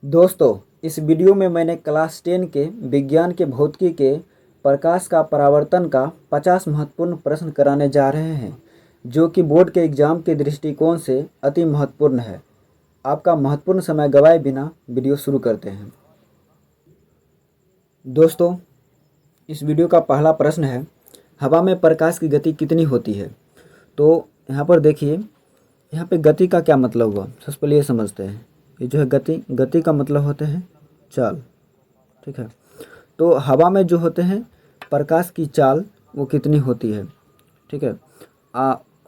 दोस्तों, इस वीडियो में मैंने क्लास 10 के विज्ञान के भौतिकी के प्रकाश का परावर्तन का 50 महत्वपूर्ण प्रश्न कराने जा रहे हैं, जो कि बोर्ड के एग्जाम के दृष्टिकोण से अति महत्वपूर्ण है। आपका महत्वपूर्ण समय गवाए बिना वीडियो शुरू करते हैं। दोस्तों, इस वीडियो का पहला प्रश्न है, हवा में प्रकाश की गति कितनी होती है? तो यहाँ पर देखिए, यहाँ पे गति का क्या मतलब हुआ, सबसे पहले ये समझते हैं। ये जो है गति का मतलब होते हैं चाल, ठीक है। तो हवा में जो होते हैं प्रकाश की चाल वो कितनी होती है, ठीक है।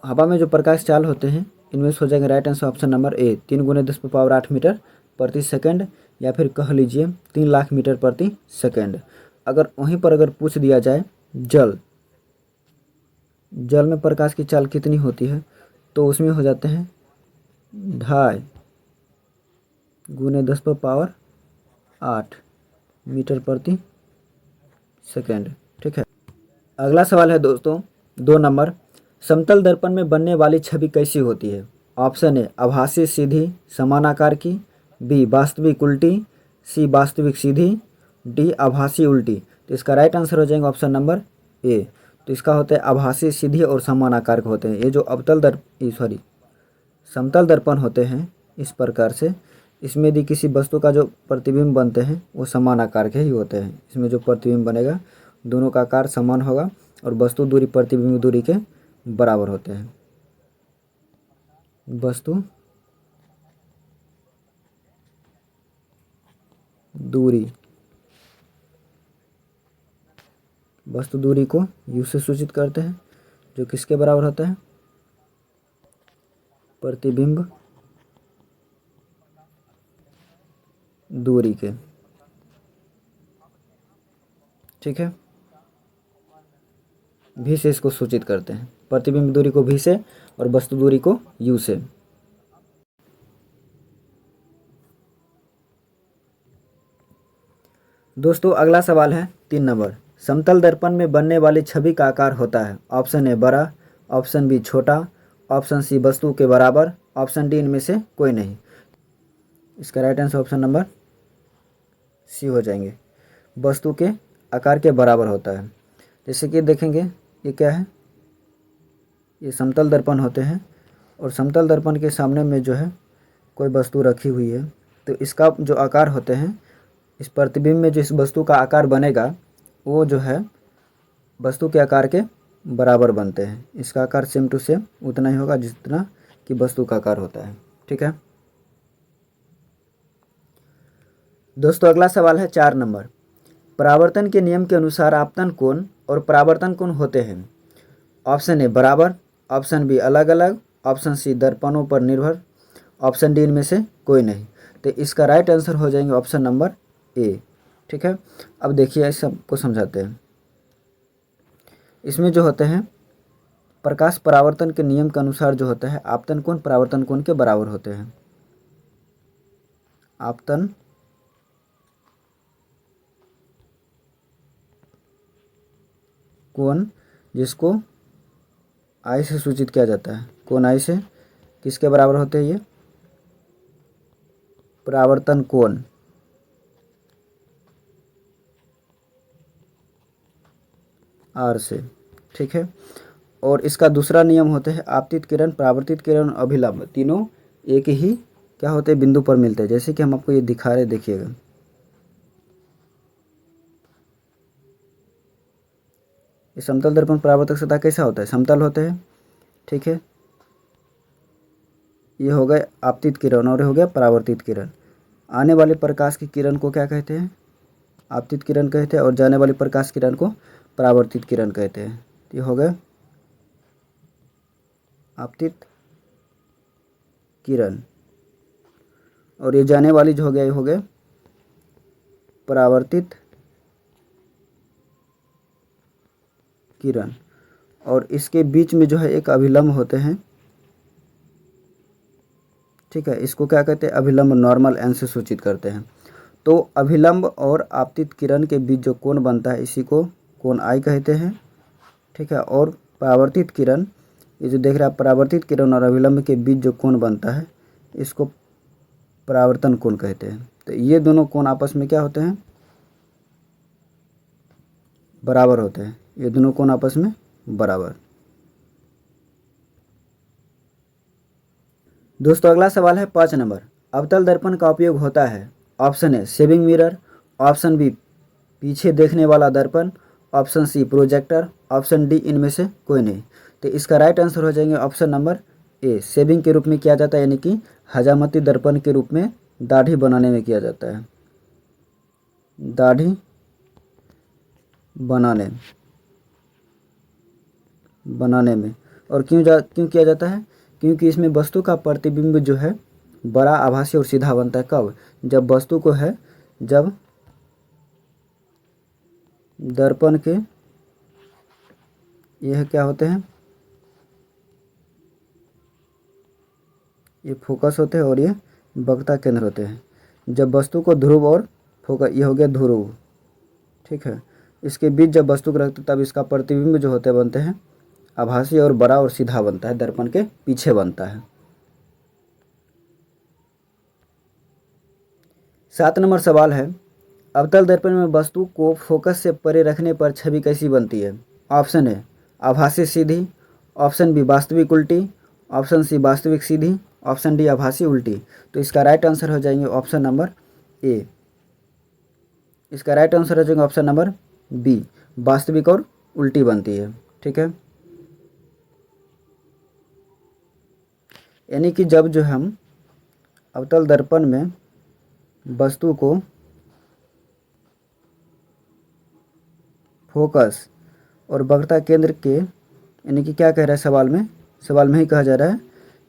हवा में जो प्रकाश चाल होते हैं इनमें से हो जाएंगे right answer option number A 3 × 10⁸ metre प्रति सेकंड, या फिर कह लीजिए 3 लाख मीटर प्रति सेकंड। अगर वहीं पर अगर पूछ दिया जाए जल में प्रकाश की चाल कितनी होती है, तो उसमें हो जाते हैं 2.5 × 10⁸ मीटर प्रति सेकंड, ठीक है। अगला सवाल है दोस्तों 2 नंबर, समतल दर्पण में बनने वाली छवि कैसी होती है? ऑप्शन ए आभासी सीधी समानाकार की, बी वास्तविक उल्टी, सी वास्तविक सीधी, डी आभासी उल्टी। तो इसका राइट आंसर हो जाएंगे ऑप्शन नंबर ए। तो इसका होता है आभासी सीधी और समानाकार के होते हैं। ये जो समतल दर्पण होते हैं इस प्रकार से, इसमें यदि किसी वस्तु का जो प्रतिबिंब बनते हैं वो समान आकार के ही होते हैं। इसमें जो प्रतिबिंब बनेगा दोनों का आकार समान होगा और वस्तु दूरी प्रतिबिंब दूरी के बराबर होते हैं। वस्तु दूरी को u से सूचित करते हैं, जो किसके बराबर होता है? प्रतिबिंब दूरी के, ठीक है। v से इसको सूचित करते हैं, प्रतिबिंब दूरी को v से और वस्तु दूरी को u से। दोस्तों, अगला सवाल है 3 नंबर, समतल दर्पण में बनने वाली छवि का आकार होता है। ऑप्शन ए बड़ा, ऑप्शन बी छोटा, ऑप्शन सी वस्तु के बराबर, ऑप्शन डी इनमें से कोई नहीं। इसका right answer option number C हो जाएंगे, वस्तु के आकार के बराबर होता है। जैसे कि देखेंगे ये क्या है, ये समतल दर्पण होते हैं और समतल दर्पण के सामने में जो है कोई वस्तु रखी हुई है, तो इसका जो आकार होते हैं, इस प्रतिबिंब में जिस वस्तु का आकार बनेगा वो जो है वस्तु के आकार के बराबर बनते हैं। इसका आकार सेम टू सेम उतना ही होगा जितना कि वस्तु का आकार होता है, ठीक है। दोस्तों, अगला सवाल है 4 नंबर, परावर्तन के नियम के अनुसार आपतन कोण और परावर्तन कोण होते हैं। ऑप्शन ए बराबर, ऑप्शन बी अलग अलग, ऑप्शन सी दर्पणों पर निर्भर, ऑप्शन डी इनमें से कोई नहीं। तो इसका राइट आंसर हो जाएंगे ऑप्शन नंबर ए, ठीक है। अब देखिए इस सबको समझाते हैं। इसमें जो होते हैं प्रकाश परावर्तन के नियम के अनुसार जो होता है आपतन कोण परावर्तन कोण के बराबर होते हैं। आपतन कोण जिसको आई से सूचित किया जाता है, कोण आई से किसके बराबर होते हैं? ये परावर्तन कोण, आर से, ठीक है। और इसका दूसरा नियम होता है आपतित किरण, परावर्तित किरण और अभिलंब तीनों एक ही क्या होते हैं बिंदु पर मिलते हैं। जैसे कि हम आपको ये दिखा रहे, देखिएगा ये समतल दर्पण परावर्तक सतह कैसा होता है? समतल होते हैं, ठीक है। ये हो गए आपतित किरण और ये हो गया परावर्तित किरण। आने वाले प्रकाश की किरण को क्या कहते हैं? आपतित किरण कहते हैं और जाने वाली प्रकाश किरण को परावर्तित किरण कहते हैं। ये हो गए आपतित किरण और ये जाने वाली जो हो गया ये हो गए परावर्तित किरण। और इसके बीच में जो है एक अभिलंब होते हैं, ठीक है। इसको क्या कहते हैं? अभिलंब नॉर्मल एन से सूचित करते हैं। तो अभिलंब और आपतित किरण के बीच जो कोण बनता है इसी को कोण आई कहते हैं, ठीक है। और परावर्तित किरण, ये जो देख रहे हैं आप, परावर्तित किरण और अभिलंब के बीच जो कोण बनता है इसको परावर्तन कोण कहते हैं। तो ये दोनों कोण आपस में क्या होते हैं, बराबर होते हैं। ये दोनों कोण आपस में बराबर। दोस्तों अगला सवाल है 5 नंबर। अवतल दर्पण का उपयोग होता है। Option A shaving mirror, option B पीछे देखने वाला दर्पण, option C projector, option D इनमें से कोई नहीं। तो इसका राइट आंसर हो जाएंगे ऑप्शन नंबर ए, सेविंग के रूप में किया जाता है, यानी कि हजामती दर्पण के रूप में दाढ़ी बनाने में किया जाता है, दाढ़ी बनाने में। और क्यों किया जाता है, क्योंकि इसमें वस्तु का प्रतिबिंब जो है बड़ा, आभासी और सीधा बनता है। कब, जब वस्तु को है, जब दर्पण के यह क्या होते हैं, ये फोकस होते हैं और ये वक्रता केंद्र होते हैं। जब वस्तु को ध्रुव और फोकस, ये हो गया ध्रुव, ठीक है, इसके बीच जब वस्तु को रखते तब इसका प्रतिबिंब जो होते बनते हैं आभासी और बड़ा और सीधा बनता है, दर्पण के पीछे बनता है। 7 नंबर सवाल है, अवतल दर्पण में वस्तु को फोकस से परे रखने पर छवि कैसी बनती है। ऑप्शन ए आभासी सीधी, ऑप्शन बी वास्तविक उल्टी, ऑप्शन सी वास्तविक सीधी, ऑप्शन डी आभासी उल्टी। तो इसका राइट आंसर हो जाएंगे ऑप्शन नंबर ए, इसका राइट आंसर हो जाएगा ऑप्शन नंबर बी, वास्तविक और उल्टी बनती है, ठीक है। यानी कि जब जो हम अवतल दर्पण में वस्तु को फोकस और वक्रता केंद्र के, यानी कि क्या कह रहा है सवाल में ही कहा जा रहा है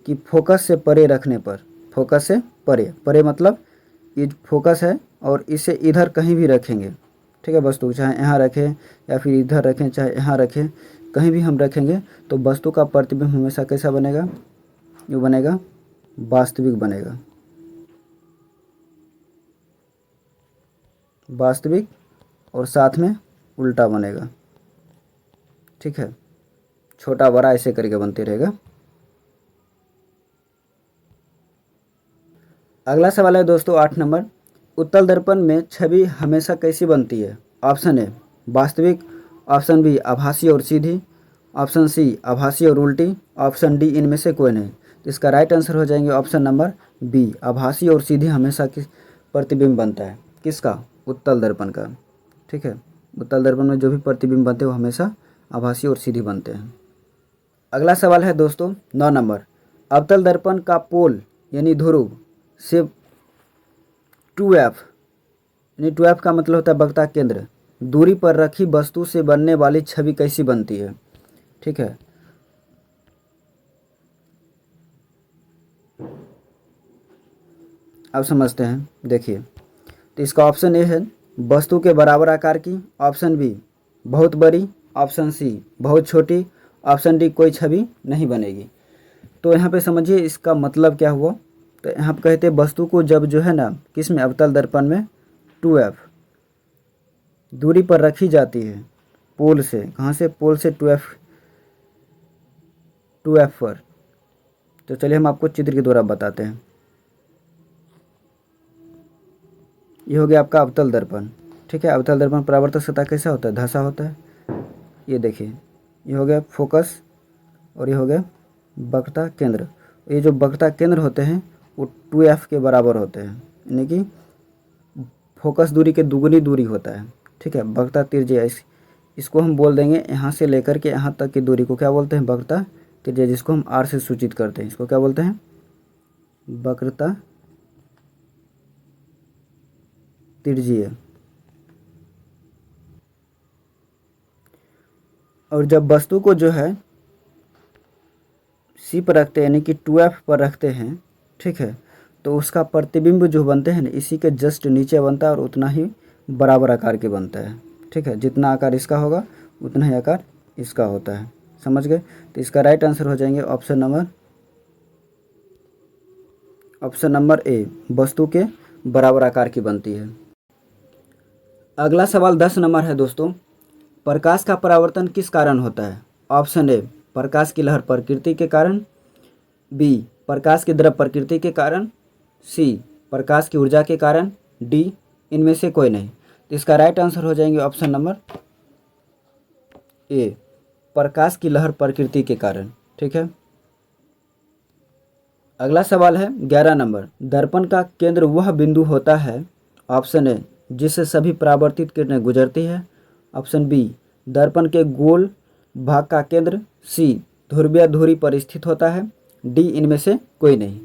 कि फोकस से परे रखने पर, फोकस से परे मतलब ये फोकस है और इसे इधर कहीं भी रखेंगे, ठीक है, वस्तु चाहे यहाँ रखें या फिर इधर रखें, चाहे यहाँ रखें, कहीं भी हम रखेंगे तो वस्तु का प्रतिबिंब हमेशा कैसा बनेगा, ये बनेगा वास्तविक बनेगा, वास्तविक और साथ में उल्टा बनेगा, ठीक है, छोटा बड़ा ऐसे करके बनते रहेगा। अगला सवाल है दोस्तों 8 नंबर, उत्तल दर्पण में छवि हमेशा कैसी बनती है। ऑप्शन ए वास्तविक, ऑप्शन बी आभासी और सीधी, ऑप्शन सी आभासी और उल्टी, ऑप्शन डी इनमें से कोई नहीं। तो इसका राइट आंसर हो जाएंगे ऑप्शन नंबर बी, आभासी और सीधी हमेशा किस प्रतिबिंब बनता है, किसका, उत्तल दर्पण का, ठीक है। उत्तल दर्पण में जो भी प्रतिबिंब बनते हैं वो हमेशा आभासी और सीधी बनते हैं। अगला सवाल है दोस्तों 9 नंबर, अवतल दर्पण का पोल यानी ध्रुव से 2f, यानी 2f का मतलब होता है वक्रता केंद्र, दूरी पर रखी वस्तु से बनने वाली छवि कैसी बनती है, ठीक है। अब समझते हैं, देखिए, तो इसका ऑप्शन ए है वस्तु के बराबर आकार की, ऑप्शन बी बहुत बड़ी, ऑप्शन सी बहुत छोटी, ऑप्शन डी कोई छवि नहीं बनेगी। तो यहाँ पे समझिए इसका मतलब क्या हुआ। तो यहाँ पे कहते हैं वस्तु को जब जो है ना किस में, अवतल दर्पण में 2f दूरी पर रखी जाती है पोल से, कहाँ से, पोल से 2f पर। तो चलिए हम आपको चित्र के द्वारा बताते हैं। ये हो गया आपका अवतल दर्पण, ठीक है। अवतल दर्पण परावर्तक सतह कैसा होता है, धंसा होता है। ये देखिए, ये हो गया फोकस और ये हो गया वक्रता केंद्र। ये जो वक्रता केंद्र होते हैं वो 2f के बराबर होते हैं, यानी कि फोकस दूरी के दुगुनी दूरी होता है, ठीक है। वक्रता त्रिज्या इसको हम बोल देंगे, यहाँ से लेकर के यहाँ तक की दूरी को क्या बोलते हैं, वक्रता त्रिज्या, जिसको हम r से सूचित करते हैं, इसको क्या बोलते हैं, वक्रता त्रिज्या। और जब वस्तु को जो है सी पर रखते हैं, यानी कि 2f पर रखते हैं, ठीक है, तो उसका प्रतिबिंब जो बनते हैं ना इसी के जस्ट नीचे बनता है और उतना ही बराबर आकार के बनता है, ठीक है। जितना आकार इसका होगा उतना ही आकार इसका होता है, समझ गए। तो इसका राइट आंसर हो जाएंगे ऑप्शन नंबर ए, वस्तु के बराबर आकार की बनती है। अगला सवाल 10 नंबर है दोस्तों, प्रकाश का परावर्तन किस कारण होता है। ऑप्शन ए प्रकाश की लहर प्रकृति के कारण, बी प्रकाश की द्रव प्रकृति के कारण, सी प्रकाश की ऊर्जा के कारण, डी इनमें से कोई नहीं। तो इसका राइट आंसर हो जाएंगे ऑप्शन नंबर ए, प्रकाश की लहर प्रकृति के कारण। ठीक है। अगला सवाल है 11 नंबर, दर्पण का केंद्र वह बिंदु होता है, ऑप्शन ए जिससे सभी परावर्तित किरणें गुजरती है, ऑप्शन बी दर्पण के गोल भाग का केंद्र, सी ध्रुवीय धुरी पर स्थित होता है, डी इनमें से कोई नहीं।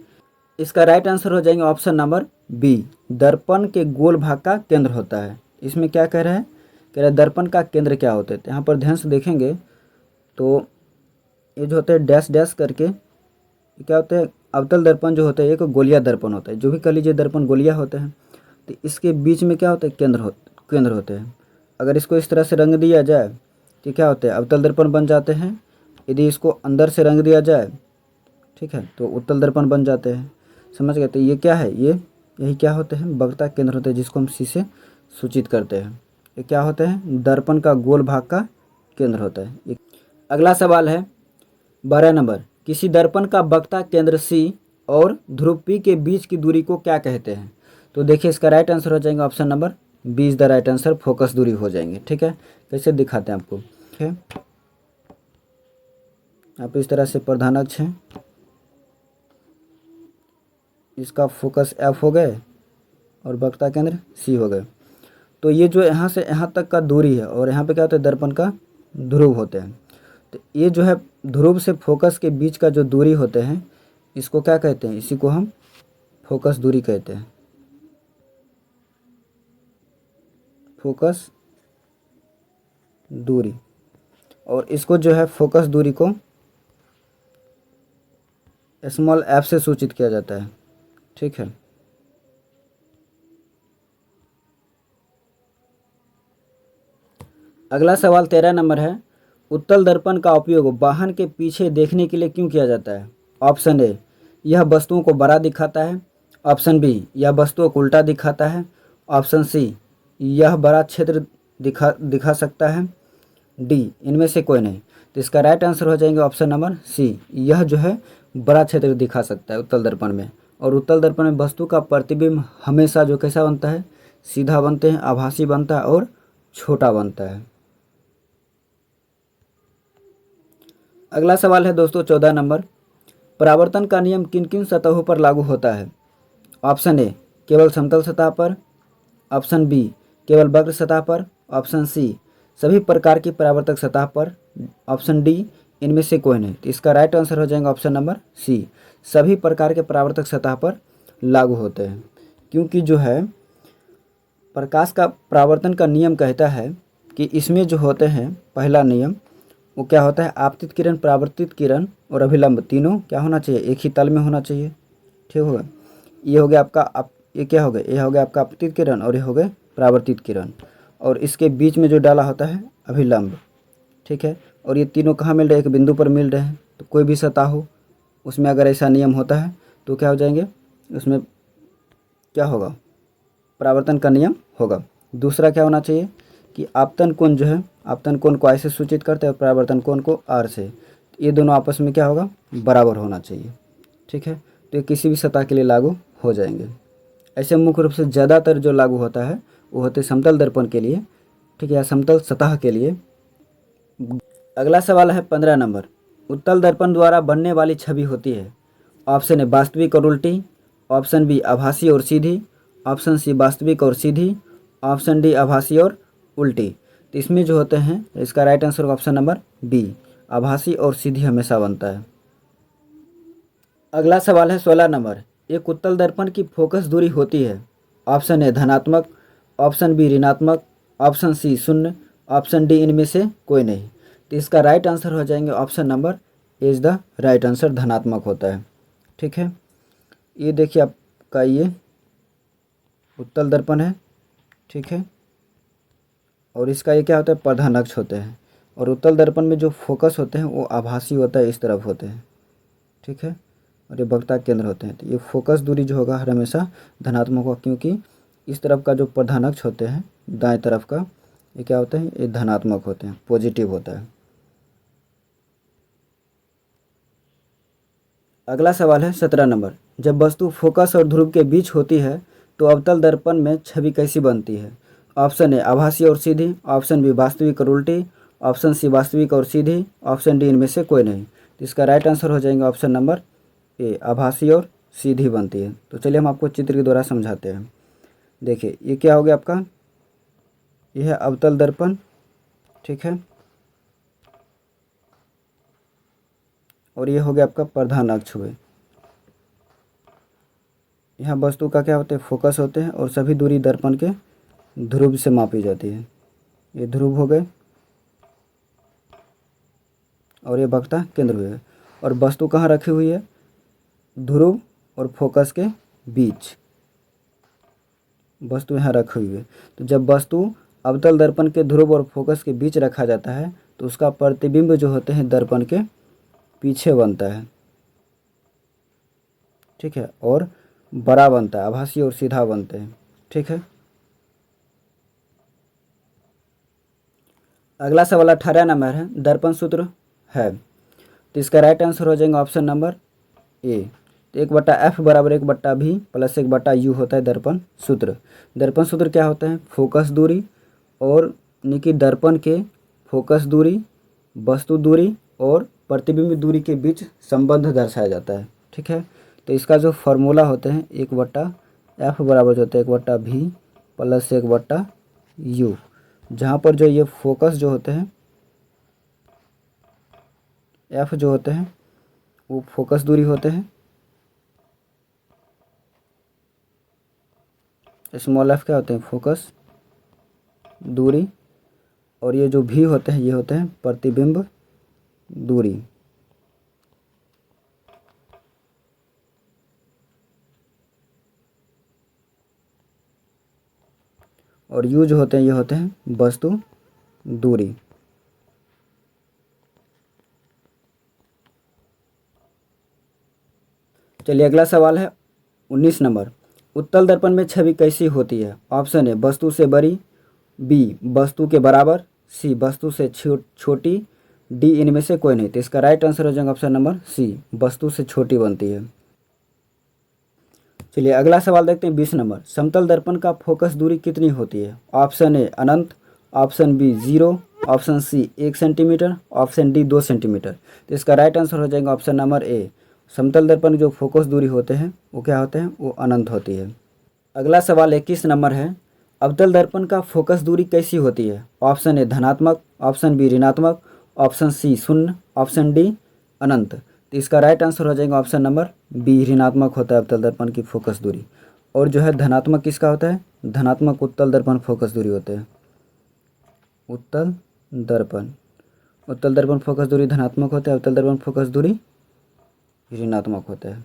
इसका राइट आंसर हो जाएंगे ऑप्शन नंबर बी, दर्पण के गोल भाग का केंद्र होता है। इसमें क्या कह रहे हैं, कह रहे हैं दर्पण का केंद्र क्या होते हैं। यहाँ पर ध्यान से देखेंगे तो ये जो होते हैं डैश डैश करके, ये क्या होते हैं, अवतल दर्पण जो होता है एक गोलिया दर्पण होता है, जो भी कह लीजिए दर्पण गोलिया होते हैं। तो इसके बीच में क्या होता है, केंद्र होते हैं। अगर इसको इस तरह से रंग दिया जाए तो क्या होते हैं, अवतल दर्पण बन जाते हैं। यदि इसको अंदर से रंग दिया जाए, ठीक है, तो उत्तल दर्पण बन जाते हैं। समझ गए। तो ये क्या है, यही क्या होते हैं, वक्रता केंद्र होते हैं, जिसको हम सी से सूचित करते हैं। ये क्या होते हैं, दर्पण का गोल भाग का केंद्र होता है। अगला सवाल है 12 नंबर, किसी दर्पण का वक्रता केंद्र सी और ध्रुव पी के बीच की दूरी को क्या कहते हैं। तो देखिए इसका राइट आंसर हो जाएंगे option number B is the right answer, focus दूरी हो जाएंगे। ठीक है। कैसे दिखाते हैं आपको, ठीक है। यहाँ पे इस तरह से प्रधान अक्ष है, इसका फोकस एफ हो गए और वक्रता केंद्र सी हो गए। तो ये जो यहाँ से यहाँ तक का दूरी है, और यहाँ पे क्या होता है, दर्पण का ध्रुव होते हैं। तो ये जो है ध्रुव से फोकस के बीच का जो दूरी होते हैं, इसको क्या कहते हैं, इसी को हम फोकस दूरी कहते हैं। फोकस दूरी, और इसको जो है फोकस दूरी को स्मॉल एफ से सूचित किया जाता है। ठीक है। अगला सवाल 13 नंबर है, उत्तल दर्पण का उपयोग वाहन के पीछे देखने के लिए क्यों किया जाता है। ऑप्शन ए यह वस्तुओं को बड़ा दिखाता है, ऑप्शन बी यह वस्तुओं को उल्टा दिखाता है, ऑप्शन सी यह बड़ा क्षेत्र दिखा सकता है, डी इनमें से कोई नहीं। तो इसका राइट आंसर हो जाएंगे ऑप्शन नंबर सी, यह जो है बड़ा क्षेत्र दिखा सकता है उत्तल दर्पण में। और उत्तल दर्पण में वस्तु का प्रतिबिंब हमेशा जो कैसा बनता है, सीधा बनते हैं, आभासी बनता है और छोटा बनता है। अगला सवाल है दोस्तों 14 नंबर, परावर्तन का नियम किन किन सतहों पर लागू होता है। ऑप्शन ए केवल समतल सतह पर, ऑप्शन बी केवल वक्र सतह पर, ऑप्शन सी सभी प्रकार की परावर्तक सतह पर, ऑप्शन डी इनमें से कोई नहीं। तो इसका राइट आंसर हो जाएगा ऑप्शन नंबर सी, सभी प्रकार के परावर्तक सतह पर लागू होते हैं। क्योंकि जो है प्रकाश का परावर्तन का नियम कहता है कि इसमें जो होते हैं, पहला नियम वो क्या होता है, आपतित किरण, परावर्तित किरण और अभिलंब तीनों क्या होना चाहिए, एक ही तल में होना चाहिए। ठीक होगा। ये हो गया आपका ये क्या हो गया, ये हो गया आपका आपतित किरण और ये हो गए परावर्तित किरण, और इसके बीच में जो डाला होता है अभिलंब। ठीक है। और ये तीनों कहाँ मिल रहे हैं, एक बिंदु पर मिल रहे हैं। तो कोई भी सतह हो उसमें अगर ऐसा नियम होता है तो क्या हो जाएंगे, उसमें क्या होगा, परावर्तन का नियम होगा। दूसरा क्या होना चाहिए कि आपतन कोण जो है, आपतन कोण को ऐसे सूचित करते हैं, परावर्तन कोण को आर से। ये दोनों आपस में क्या होगा, बराबर होना चाहिए। ठीक है। तो ये किसी भी सतह के लिए लागू हो जाएंगे। ऐसे मुख्य रूप से ज़्यादातर जो लागू होता है वो होते समतल दर्पण के लिए, ठीक है, या समतल सतह के लिए। अगला सवाल है 15 नंबर, उत्तल दर्पण द्वारा बनने वाली छवि होती है। ऑप्शन ए वास्तविक और उल्टी, ऑप्शन बी आभासी और सीधी, ऑप्शन सी वास्तविक और सीधी, ऑप्शन डी आभासी और उल्टी। तो इसमें जो होते हैं, इसका right answer option number B, आभासी और सीधी हमेशा बनता है। अगला सवाल है 16 नंबर, एक उत्तल दर्पण की फोकस दूरी होती है। ऑप्शन ए धनात्मक, ऑप्शन बी ऋणात्मक, ऑप्शन सी शून्य, ऑप्शन डी इनमें से कोई नहीं। तो इसका राइट आंसर हो जाएंगे option number A is the right answer, धनात्मक होता है। ठीक है। ये देखिए आपका ये उत्तल दर्पण है। ठीक है। और इसका ये क्या होता है, प्रधान अक्ष होते हैं। और उत्तल दर्पण में जो फोकस होते हैं वो आभासी होता है, इस तरफ होते हैं। ठीक है। और ये वक्रता केंद्र होते हैं। तो ये फोकस दूरी जो होगा हर हमेशा धनात्मक होगा, क्योंकि इस तरफ का जो प्रधान अक्ष होते हैं दाएं तरफ का, ये क्या होते हैं, ये धनात्मक होते हैं, पॉजिटिव होता है। अगला सवाल है 17 नंबर, जब वस्तु फोकस और ध्रुव के बीच होती है तो अवतल दर्पण में छवि कैसी बनती है? ऑप्शन ए आभासी और सीधी, ऑप्शन बी वास्तविक और उल्टी, ऑप्शन सी वास्तविक और सीधी, ऑप्शन डी इनमें से कोई नहीं। तो इसका राइट आंसर हो जाएंगे ऑप्शन नंबर ए, आभासी और सीधी बनती है। तो चलिए हम आपको चित्र के द्वारा समझाते हैं। देखिए ये क्या हो गया आपका, यह है अवतल दर्पण, ठीक है, और ये हो गया आपका प्रधान अक्ष हुए। यहाँ वस्तु का क्या होता है, फोकस होते हैं और सभी दूरी दर्पण के ध्रुव से मापी जाती है। ये ध्रुव हो गए और ये वक्ता केंद्र हुए, और वस्तु कहाँ रखी हुई है, ध्रुव और फोकस के बीच वस्तु यहाँ रखी हुई है। तो जब वस्तु अवतल दर्पण के ध्रुव और फोकस के बीच रखा जाता है तो उसका प्रतिबिंब जो होते हैं दर्पण के पीछे बनता है, ठीक है, और बड़ा बनता है, आभासी और सीधा बनते हैं, ठीक है। अगला सवाल 18 नंबर है, दर्पण सूत्र है। तो इसका राइट आंसर हो जाएगा ऑप्शन नंबर ए। तो 1/f बराबर 1/v प्लस 1/u होता है दर्पण सूत्र। दर्पण सूत्र क्या होता है, फोकस दूरी और यानी कि दर्पण के फोकस दूरी, वस्तु दूरी और प्रतिबिंब दूरी के बीच संबंध दर्शाया जाता है, ठीक है। तो इसका जो फॉर्मूला होते हैं 1/f बराबर जो होता है 1/v प्लस 1/u, जहाँ पर जो ये फोकस जो होते हैं f जो होते हैं वो फोकस दूरी होते हैं, स्मॉल f क्या होते हैं, फोकस दूरी, और ये जो v होते हैं ये होते हैं प्रतिबिंब दूरी। और u जो होते हैं ये होते हैं वस्तु दूरी। चलिए अगला सवाल है 19 नंबर, उत्तल दर्पण में छवि कैसी होती है? ऑप्शन है वस्तु से बड़ी, बी वस्तु के बराबर, सी वस्तु से छोटी, डी इनमें से कोई नहीं। तो इसका राइट आंसर हो जाएगा ऑप्शन नंबर सी, वस्तु से छोटी बनती है। चलिए अगला सवाल देखते हैं 20 नंबर, समतल दर्पण का फोकस दूरी कितनी होती है? ऑप्शन ए अनंत, option B 0, option C 1 centimetre, option D 2 centimetre. तो इसका राइट आंसर हो जाएगा ऑप्शन नंबर ए, समतल दर्पण की जो फोकस दूरी होते हैं वो क्या होते हैं, वो अनंत होती है। अगला सवाल 21 नंबर है, अवतल दर्पण का फोकस दूरी कैसी होती है? ऑप्शन ए धनात्मक, ऑप्शन बी ऋणात्मक, ऑप्शन सी शून्य, ऑप्शन डी अनंत। तो इसका राइट आंसर हो जाएगा ऑप्शन नंबर बी, ऋणात्मक होता है अवतल दर्पण की फोकस दूरी। और जो है धनात्मक किसका होता है, धनात्मक उत्तल दर्पण फोकस दूरी होते हैं। उत्तल दर्पण फोकस दूरी धनात्मक होता है, अवतल दर्पण फोकस दूरी ऋणात्मक होता है।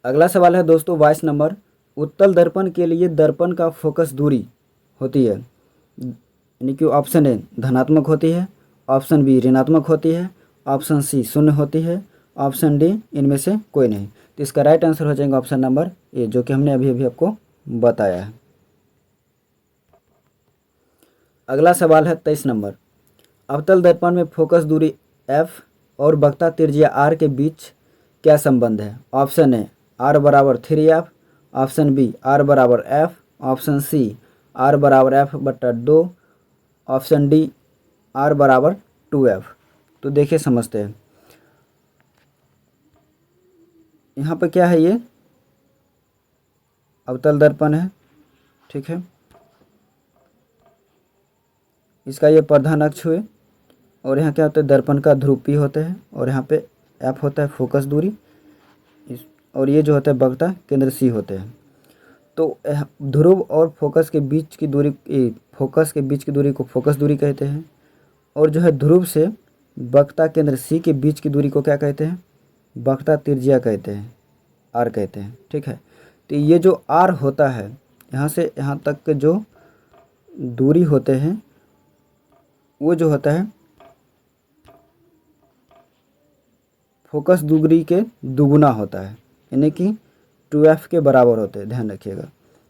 अगला सवाल है दोस्तों 22 नंबर, उत्तल दर्पण के लिए दर्पण का फोकस दूरी होती है, यानी कि ऑप्शन ए धनात्मक होती है, ऑप्शन बी ऋणात्मक होती है, ऑप्शन सी शून्य होती है, ऑप्शन डी इनमें से कोई नहीं। तो इसका राइट आंसर हो जाएगा ऑप्शन नंबर ए, जो कि हमने अभी अभी आपको बताया है। अगला सवाल है 23 नंबर, अवतल दर्पण में फोकस दूरी f और वक्ता त्रिज्या r के बीच क्या संबंध है? ऑप्शन ए r बराबर 3f, ऑप्शन बी r बराबर f, ऑप्शन सी r बराबर f/2, ऑप्शन डी r बराबर 2f। तो देखिए समझते हैं, यहाँ पे क्या है, ये अवतल दर्पण है, ठीक है, इसका ये प्रधान अक्ष हुए, और यहाँ क्या होता है दर्पण का ध्रुव P होते हैं, और यहाँ पे f होता है फोकस दूरी, और ये जो होता है वक्ता केंद्र C होते हैं। तो ध्रुव और फोकस के बीच की दूरी, फोकस के बीच की दूरी को फोकस दूरी कहते हैं, और जो है ध्रुव से वक्ता केंद्र C के बीच की दूरी को क्या कहते हैं, वक्ता त्रिज्या कहते हैं, R कहते हैं, ठीक है। तो ये जो R होता है, यहाँ से यहाँ तक के जो दूरी होते हैं वो जो होता है फोकस दूरी के दुगुना होता है, यानी कि 2f के बराबर होते हैं, ध्यान रखिएगा।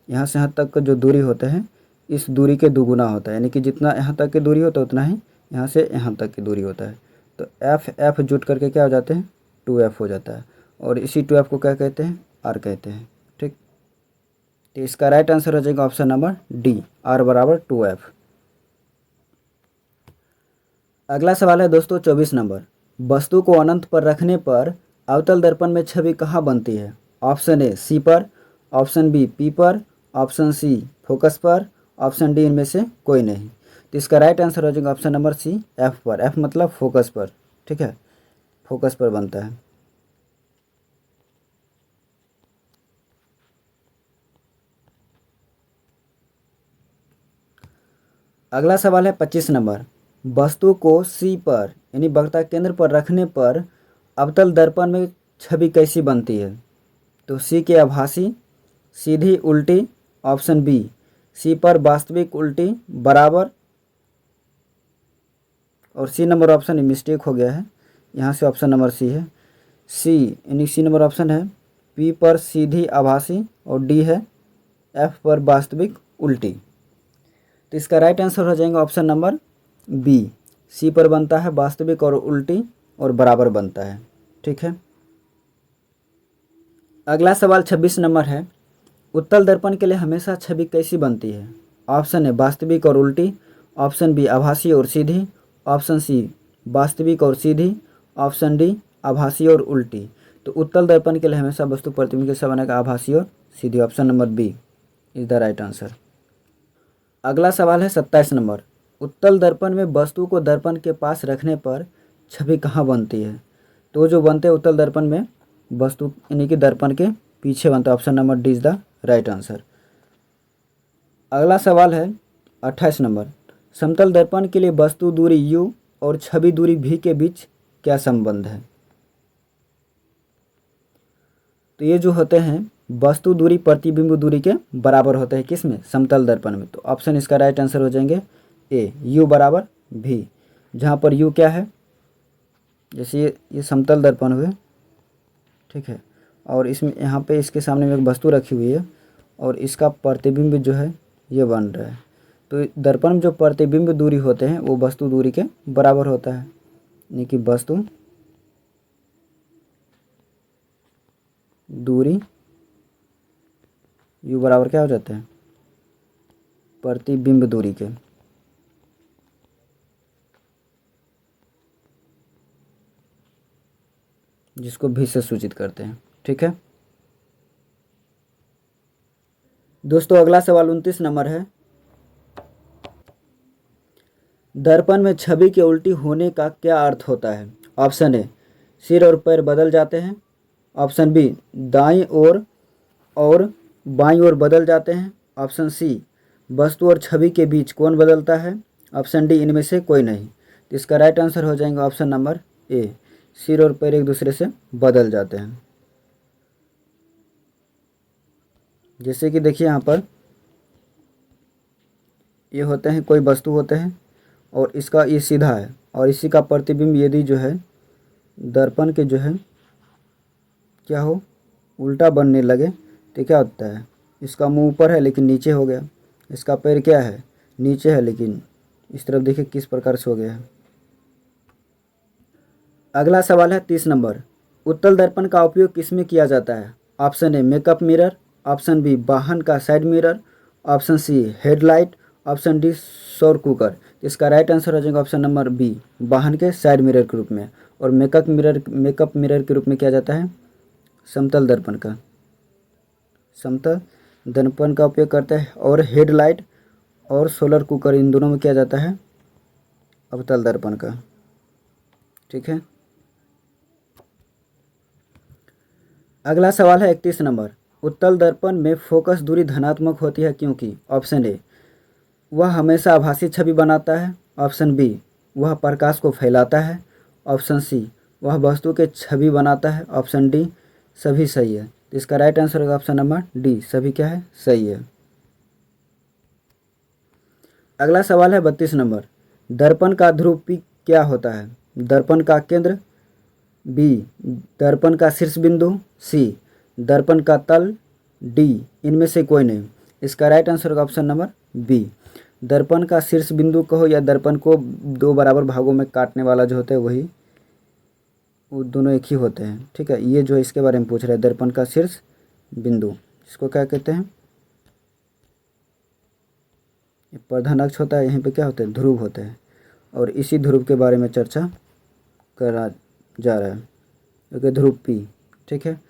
यहाँ से यहाँ तक का जो दूरी होता है इस दूरी के दुगुना होता है, यानी कि जितना यहाँ तक की दूरी होता है उतना ही यहाँ से यहाँ तक की दूरी होता है। तो एफ जुट करके क्या हो जाते हैं, 2f हो जाता है, और इसी 2f को क्या कहते हैं, r कहते हैं। ठीक, तो इसका राइट आंसर हो जाएगा ऑप्शन नंबर डी, r बराबर 2f। अगला सवाल है दोस्तों 24 नंबर, वस्तु को अनंत पर रखने पर अवतल दर्पण में छवि कहाँ बनती है? ऑप्शन ए सी पर, ऑप्शन बी पी पर, ऑप्शन सी फोकस पर, ऑप्शन डी इनमें से कोई नहीं। तो इसका राइट आंसर हो जाएगा ऑप्शन नंबर सी एफ पर। एफ मतलब फोकस पर। ठीक है, फोकस पर बनता है। अगला सवाल है 25 नंबर, वस्तु को सी पर यानी वक्ता केंद्र पर रखने पर अवतल दर्पण में छवि कैसी बनती है? तो सी के आभासी, सीधी, उल्टी, ऑप्शन बी सी पर वास्तविक, उल्टी, बराबर, और सी नंबर ऑप्शन मिस्टेक हो गया है, यहाँ से ऑप्शन नंबर सी है। सी यानी सी नंबर ऑप्शन है पी पर सीधी आभासी, और डी है एफ पर वास्तविक, उल्टी। तो इसका राइट आंसर हो जाएगा ऑप्शन नंबर बी, सी पर बनता है वास्तविक और उल्टी और बराबर बनता है। ठीक है, अगला सवाल 26 नंबर है, उत्तल दर्पण के लिए हमेशा छवि कैसी बनती है? ऑप्शन है वास्तविक और उल्टी, ऑप्शन बी आभासी और सीधी, ऑप्शन सी वास्तविक और सीधी, ऑप्शन डी आभासी और उल्टी। तो उत्तल दर्पण के लिए हमेशा वस्तु प्रतिबिंब कैसा बनेगा? आभासी और सीधी। Option number B is the right answer. अगला सवाल है 27 नंबर, उत्तल दर्पण में वस्तु को दर्पण के पास रखने पर छवि कहाँ बनती है? तो जो बनते हैं उत्तल दर्पण में वस्तु यानी कि दर्पण के पीछे बनता है। Option number D is the right answer. अगला सवाल है 28 नंबर, समतल दर्पण के लिए वस्तु दूरी u और छवि दूरी v के बीच क्या संबंध है? तो ये जो होते हैं वस्तु दूरी प्रतिबिंब दूरी के बराबर होते हैं, किस में? समतल दर्पण में। तो ऑप्शन इसका राइट आंसर हो जाएंगे ए, u बराबर v, जहाँ पर u क्या है, जैसे ये समतल दर्पण हुए, ठीक है, और इसमें यहाँ पे इसके सामने में एक वस्तु रखी हुई है और इसका प्रतिबिंब जो है ये बन रहा है। तो दर्पण में जो प्रतिबिंब दूरी होते हैं वो वस्तु दूरी के बराबर होता है, यानी कि वस्तु दूरी u बराबर क्या हो जाता है? प्रतिबिंब दूरी के। जिसको भी से सूचित करते हैं। ठीक है दोस्तों, अगला सवाल 29 नंबर है, दर्पण में छवि के उल्टी होने का क्या अर्थ होता है? ऑप्शन ए सिर और पैर बदल जाते हैं, ऑप्शन बी दाईं ओर और बाईं ओर बदल जाते हैं, ऑप्शन सी वस्तु और छवि के बीच कौन बदलता है, ऑप्शन डी इनमें से कोई नहीं। तो इसका राइट आंसर हो जाएगा ऑप्शन नंबर ए, सिर और पैर एक दूसरे से बदल जाते हैं। जैसे कि देखिए यहाँ पर ये होते हैं, कोई वस्तु होते हैं और इसका ये सीधा है और इसी का प्रतिबिंब यदि जो है दर्पण के जो है क्या हो उल्टा बनने लगे तो क्या होता है? इसका मुंह ऊपर है लेकिन नीचे हो गया, इसका पैर क्या है? नीचे है लेकिन इस तरफ देखिए किस प्रकार से हो गया है। अगला सवाल है 30 नंबर, उत्तल दर्पण का उपयोग किस में किया जाता है? Option A makeup mirror, option B वाहन का side mirror, option C headlight, option D सौर कुकर। इसका राइट आंसर हो जाएगा ऑप्शन नंबर बी, वाहन के साइड मिरर के रूप में। और मेकअप मिरर के रूप में किया जाता है समतल दर्पण का, समतल दर्पण का उपयोग करता है। और हेडलाइट और सोलर कुकर इन दोनों में किया जाता है अवतल दर्पण का। ठीक है, अगला सवाल है 31 नंबर, उत्तल दर्पण में फोकस दूरी धनात्मक होती है क्योंकि? ऑप्शन ए वह हमेशा आभासी छवि बनाता है, ऑप्शन बी वह प्रकाश को फैलाता है, ऑप्शन सी वह वस्तु के छवि बनाता है, ऑप्शन डी सभी सही है। तो इसका राइट आंसर होगा ऑप्शन नंबर डी, सभी क्या है? सही है। अगला सवाल है 32 नंबर, दर्पण का ध्रुव P क्या होता है? दर्पण का केंद्र, बी दर्पण का शीर्ष बिंदु, सी दर्पण का तल, डी इनमें से कोई नहीं। इसका राइट आंसर होगा ऑप्शन नंबर बी। दर्पण का शीर्ष बिंदु कहो या दर्पण को दो बराबर भागों में काटने वाला जो होता है वही, वो दोनों एक ही होते हैं। ठीक है, ये जो इसके बारे में पूछ रहे हैं, दर्पण का शीर्ष बिंदु, इसको क्या कहते हैं? ये प्रधान अक्ष होता है, यहीं पे क्या होते हैं? ध्रुव होते हैं, और इसी ध्रुव के बारे में चर्चा करा जा रहा है, क्योंकि ध्रुव पी। ठीक है,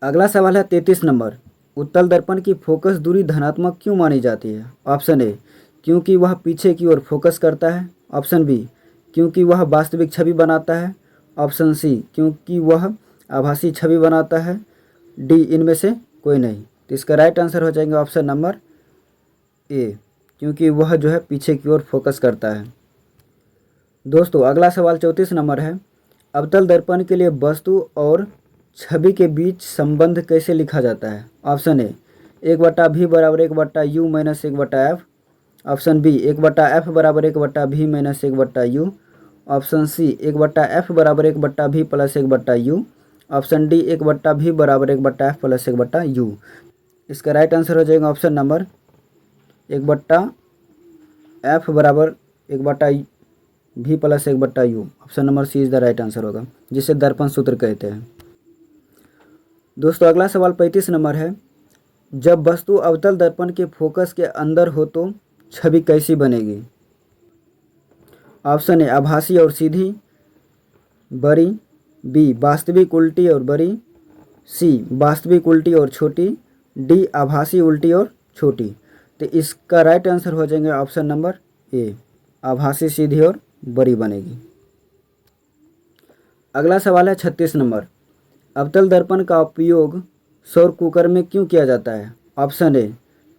अगला सवाल है 33 नंबर। उत्तल दर्पण की फोकस दूरी धनात्मक क्यों मानी जाती है? ऑप्शन ए, क्योंकि वह पीछे की ओर फोकस करता है। ऑप्शन बी, क्योंकि वह वास्तविक छवि बनाता है। ऑप्शन सी, क्योंकि वह आभासी छवि बनाता है। डी, इनमें से कोई नहीं। तो इसका राइट आंसर हो जाएंगे ऑप्शन नंबर ए, क्योंकि वह जो है पीछे की ओर फोकस करता है। दोस्तों अगला सवाल 34 नंबर है। अवतल दर्पण के लिए वस्तु और छवि के बीच संबंध कैसे लिखा जाता है? ऑप्शन ए, 1/v बराबर 1/u minus 1/f। Option B, 1/f बराबर 1/v minus 1/u। Option C, 1/f बराबर 1/v plus 1/u। Option D, 1/v बराबर 1/f प्लस 1/u। इसका राइट आंसर हो जाएगा ऑप्शन नंबर 1/f बराबर 1/v plus 1/u। Option number C is the right answer होगा, जिसे दर्पण सूत्र कहते हैं। दोस्तों अगला सवाल 35 नंबर है। जब वस्तु अवतल दर्पण के फोकस के अंदर हो तो छवि कैसी बनेगी? ऑप्शन ए, आभासी और सीधी बड़ी। बी, वास्तविक उल्टी और बड़ी। सी, वास्तविक उल्टी और छोटी। डी, आभासी उल्टी और छोटी। तो इसका राइट आंसर हो जाएंगे ऑप्शन नंबर ए, आभासी सीधी और बड़ी बनेगी। अगला सवाल है 36 नंबर। अवतल दर्पण का उपयोग सौर कुकर में क्यों किया जाता है? ऑप्शन ए,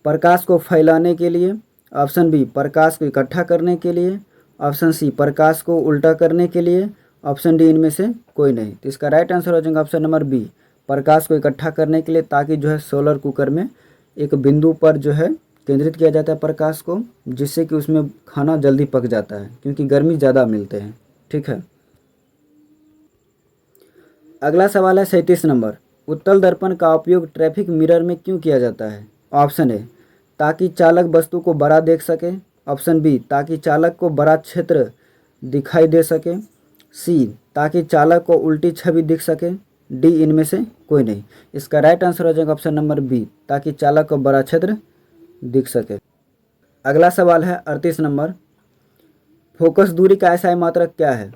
प्रकाश को फैलाने के लिए। ऑप्शन बी, प्रकाश को इकट्ठा करने के लिए। ऑप्शन सी, प्रकाश को उल्टा करने के लिए। ऑप्शन डी, इनमें से कोई नहीं। तो इसका राइट आंसर हो जाएगा ऑप्शन नंबर बी, प्रकाश को इकट्ठा करने के लिए, ताकि जो है सोलर कुकर में एक बिंदु पर जो है केंद्रित किया जाता है प्रकाश को, जिससे कि उसमें खाना जल्दी पक जाता है, क्योंकि गर्मी ज़्यादा मिलते हैं। ठीक है, अगला सवाल है 37 नंबर। उत्तल दर्पण का उपयोग ट्रैफिक मिरर में क्यों किया जाता है? ऑप्शन ए, ताकि चालक वस्तु को बड़ा देख सके। ऑप्शन बी, ताकि चालक को बड़ा क्षेत्र दिखाई दे सके। सी, ताकि चालक को उल्टी छवि दिख सके। डी, इनमें से कोई नहीं। इसका राइट आंसर हो जाएगा ऑप्शन नंबर बी, ताकि चालक को बड़ा क्षेत्र दिख सके। अगला सवाल है 38 नंबर। फोकस दूरी का एसआई मात्रक क्या है?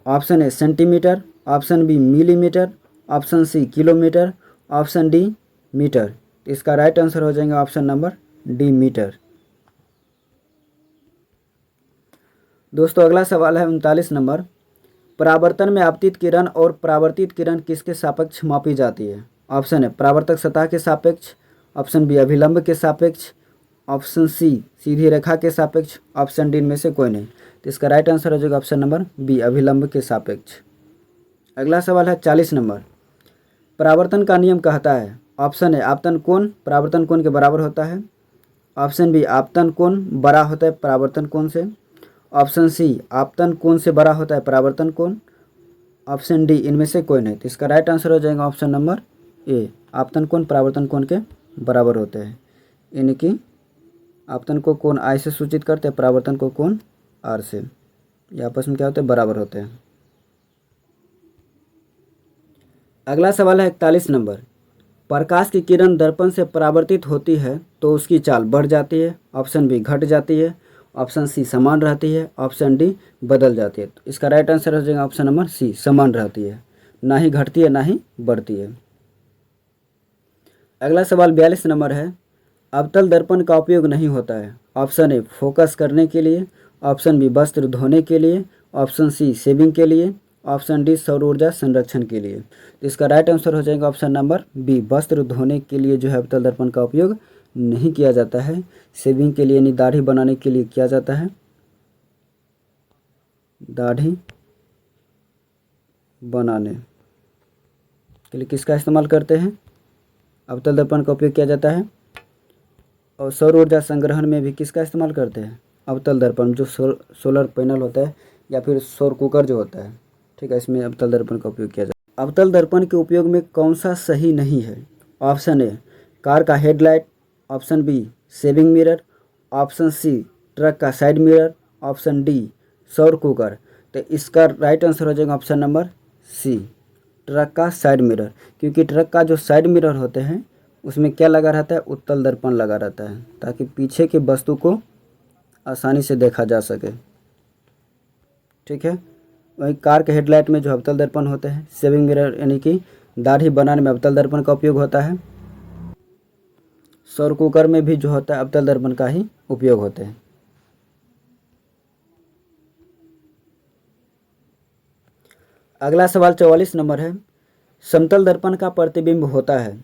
Option A, centimetre. Option B, millimetre. Option C, kilometre. Option D, metre. इसका राइट आंसर हो जाएगा ऑप्शन नंबर डी, मीटर। दोस्तों अगला सवाल है 39 नंबर। परावर्तन में आपतित किरण और परावर्तित किरण किसके सापेक्ष मापी जाती है? ऑप्शन है, परावर्तक सतह के सापेक्ष। ऑप्शन बी, अभिलंब के सापेक्ष। ऑप्शन सी, सीधी रेखा के सापेक्ष। ऑप्शन डी, इनमें से कोई नहीं। तो इसका राइट आंसर हो जाएगा ऑप्शन नंबर बी, अभिलंब के सापेक्ष। अगला सवाल है 40 नंबर। परावर्तन का नियम कहता है। ऑप्शन है, आपतन कोण परावर्तन कोण के बराबर होता है। ऑप्शन बी, आपतन कोण बड़ा होता है परावर्तन कोण से। ऑप्शन सी, आपतन कोण से बड़ा होता है परावर्तन कोण। ऑप्शन डी, इनमें से कोई नहीं। तो इसका राइट आंसर हो जाएगा ऑप्शन नंबर ए, आपतन कोण परावर्तन कोण के बराबर होते हैं। इनकी आपतन को कोण आई से सूचित करते हैं, परावर्तन को कोण आर से। ये आपस में क्या होते हैं? बराबर होते हैं। अगला सवाल है 41 नंबर। प्रकाश की किरण दर्पण से परावर्तित होती है तो उसकी चाल बढ़ जाती है। ऑप्शन बी, घट जाती है। ऑप्शन सी, समान रहती है। ऑप्शन डी, बदल जाती है। तो इसका राइट आंसर हो जाएगा ऑप्शन नंबर सी, समान रहती है, ना ही घटती है ना ही बढ़ती है। अगला सवाल 42 नंबर है। अवतल दर्पण का उपयोग नहीं होता है। ऑप्शन ए, फोकस करने के लिए। ऑप्शन बी, वस्त्र धोने के लिए। ऑप्शन सी, शेविंग के लिए। ऑप्शन डी, सौर ऊर्जा संरक्षण के लिए। तो इसका राइट आंसर हो जाएगा ऑप्शन नंबर बी, वस्त्र धोने के लिए जो है अवतल दर्पण का उपयोग नहीं किया जाता है। शेविंग के लिए यानी दाढ़ी बनाने के लिए किया जाता है। दाढ़ी बनाने के लिए किसका इस्तेमाल करते हैं? अवतल दर्पण का उपयोग किया जाता है। और सौर ऊर्जा संग्रहण में भी किसका इस्तेमाल करते हैं? अवतल दर्पण, जो सोलर पैनल होता है या फिर सौर कुकर जो होता है। ठीक है, इसमें अवतल दर्पण का उपयोग किया जाता है। अवतल दर्पण के उपयोग में कौन सा सही नहीं है? ऑप्शन ए, कार का headlight, option B shaving mirror, option C truck का साइड मिरर, ऑप्शन डी सौर कुकर। तो इसका राइट आंसर हो जाएगा ऑप्शन नंबर सी, ट्रक का साइड मिरर। क्योंकि ट्रक का जो साइड मिरर होते हैं उसमें क्या लगा रहता है, उत्तल दर्पण लगा रहता है, ताकि पीछे की वस्तु को आसानी से देखा जा सके। ठीक है। वहीं कार के हेडलाइट में जो अवतल दर्पण होते हैं, सेविंग मिरर यानी कि दाढ़ी बनाने में अवतल दर्पण का उपयोग होता है। सौर कुकर में भी जो होता है अवतल दर्पण का ही उपयोग होते हैं। अगला सवाल 44 नंबर है। समतल दर्पण का प्रतिबिंब होता है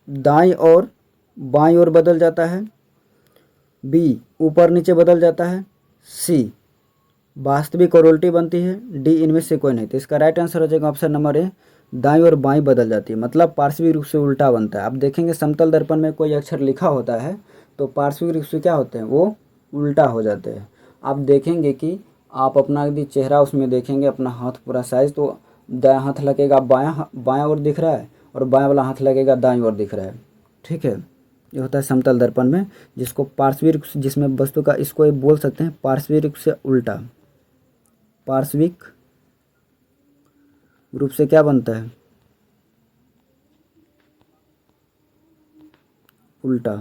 दाईं और बाईं ओर बदल जाता है, बी ऊपर नीचे बदल जाता है, सी वास्तविक और उल्टी बनती है, डी इनमें से कोई नहीं। तो इसका राइट आंसर हो जाएगा ऑप्शन नंबर ए, दाईं और बाईं बदल जाती है, मतलब पार्श्विक रूप से उल्टा बनता है। आप देखेंगे समतल दर्पण में कोई अक्षर लिखा होता है तो पार्श्विक रूप से क्या होते हैं, वो उल्टा हो जाते हैं। आप देखेंगे कि आप अपना यदि चेहरा उसमें देखेंगे, अपना हाथ पूरा साइज, तो दायां हाथ लगेगा बायां ओर दिख रहा है और बायां वाला हाथ लगेगा दाईं ओर दिख रहा है। ठीक है, ये होता है समतल दर्पण में, जिसको पार्श्विक, जिसमें वस्तु का, इसको ये बोल सकते हैं पार्श्विक रूप से उल्टा। पार्श्विक रूप से क्या बनता है, उल्टा।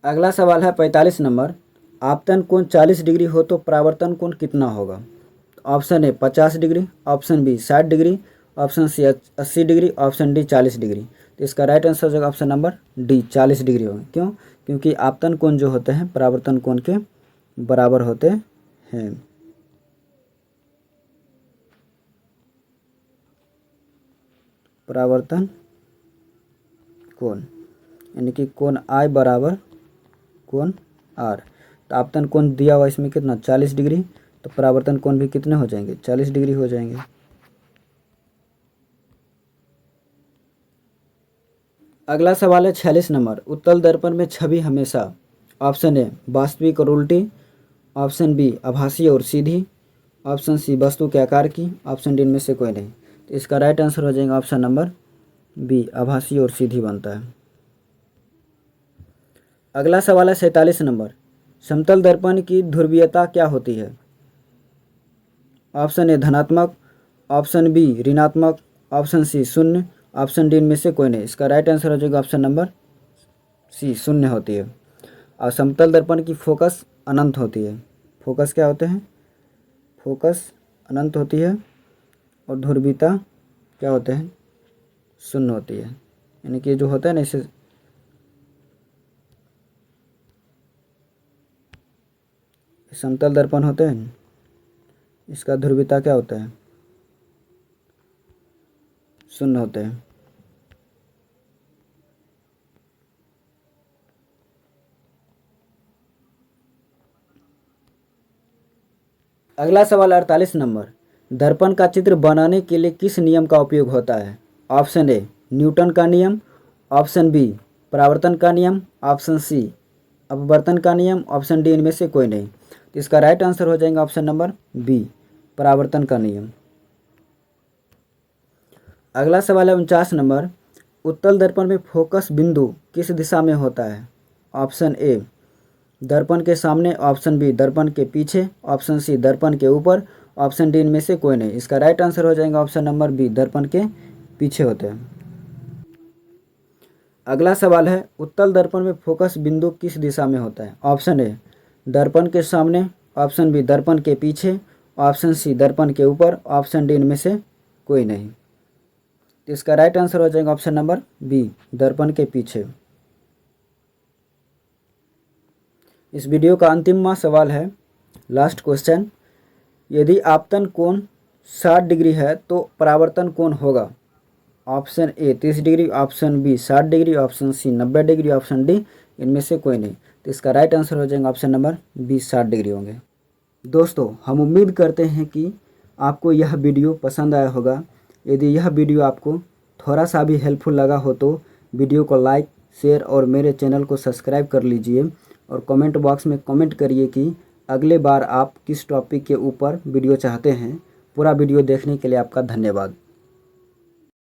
अगला सवाल है 45 नंबर। आपतन कोण 40 डिग्री हो तो परावर्तन कोण कितना होगा? Option A 50 degree, option B 60 degree, option C 80 degree, option D 40 degree. तो इसका राइट आंसर हो जाएगा ऑप्शन नंबर डी, 40 डिग्री होगा। क्यों? क्योंकि आपतन कोण जो होते हैं परावर्तन कोण के बराबर होते हैं। परावर्तन कोण यानी कि कोण आई बराबर कोण आर। तो आपतन कोण दिया हुआ इसमें कितना, 40 डिग्री, तो परावर्तन कोण भी कितने हो जाएंगे, 40 डिग्री हो जाएंगे। अगला सवाल है 46 नंबर। उत्तल दर्पण में छवि हमेशा, ऑप्शन ए वास्तविक और उल्टी, ऑप्शन बी आभासी और सीधी, ऑप्शन सी वस्तु के आकार की, ऑप्शन डी इनमें से कोई नहीं। तो इसका राइट आंसर हो जाएगा ऑप्शन नंबर बी, आभासी और सीधी बनता है। अगला सवाल है 47 नंबर। समतल दर्पण की ध्रुवीयता क्या होती है? ऑप्शन ए धनात्मक, ऑप्शन बी ऋणात्मक, ऑप्शन सी शून्य, ऑप्शन डी इनमें से कोई नहीं। इसका राइट आंसर हो जाएगा ऑप्शन नंबर सी, शून्य होती है। और समतल दर्पण की फोकस अनंत होती है। फोकस क्या होते हैं, फोकस अनंत होती है, और ध्रुवीयता क्या होते हैं, शून्य होती है। यानी कि जो होता है ना, इसे समतल दर्पण होते हैं, इसका ध्रुवीयता क्या होता है, शून्य होते हैं। अगला सवाल 48 नंबर। दर्पण का चित्र बनाने के लिए किस नियम का उपयोग होता है? ऑप्शन ए न्यूटन का नियम, ऑप्शन बी परावर्तन का नियम, ऑप्शन सी अपवर्तन का नियम, ऑप्शन डी इनमें से कोई नहीं। तो इसका राइट आंसर हो जाएगा ऑप्शन नंबर बी, परावर्तन का नियम। अगला सवाल है 49 नंबर। उत्तल दर्पण में फोकस बिंदु किस दिशा में होता है? ऑप्शन ए दर्पण के सामने, ऑप्शन बी दर्पण के पीछे, ऑप्शन सी दर्पण के ऊपर, ऑप्शन डी इनमें से कोई नहीं। इसका राइट आंसर हो जाएगा ऑप्शन नंबर बी, दर्पण के पीछे होते हैं। अगला सवाल है उत्तल दर्पण में फोकस बिंदु किस दिशा में होता है? ऑप्शन ए दर्पण के सामने, ऑप्शन बी दर्पण के पीछे, ऑप्शन सी दर्पण के ऊपर, ऑप्शन डी इनमें से कोई नहीं। तो इसका राइट आंसर हो जाएगा ऑप्शन नंबर बी, दर्पण के पीछे। इस वीडियो का अंतिम सवाल है, लास्ट क्वेश्चन। यदि आपतन कोण 60 डिग्री है तो परावर्तन कोण होगा? Option A 30 degree, option B 60 degree, option C 90 degree, option D इनमें से कोई नहीं। तो इसका राइट आंसर हो जाएगा ऑप्शन नंबर बी, 60 डिग्री होंगे। दोस्तों, हम उम्मीद करते हैं कि आपको यह वीडियो पसंद आया होगा। यदि यह वीडियो आपको थोड़ा सा भी हेल्पफुल लगा हो तो वीडियो को लाइक, शेयर और मेरे चैनल को सब्सक्राइब कर लीजिए, और कमेंट बॉक्स में कमेंट करिए कि अगले बार आप किस टॉपिक के ऊपर वीडियो चाहते हैं। पूरा वीडियो देखने के लिए आपका धन्यवाद।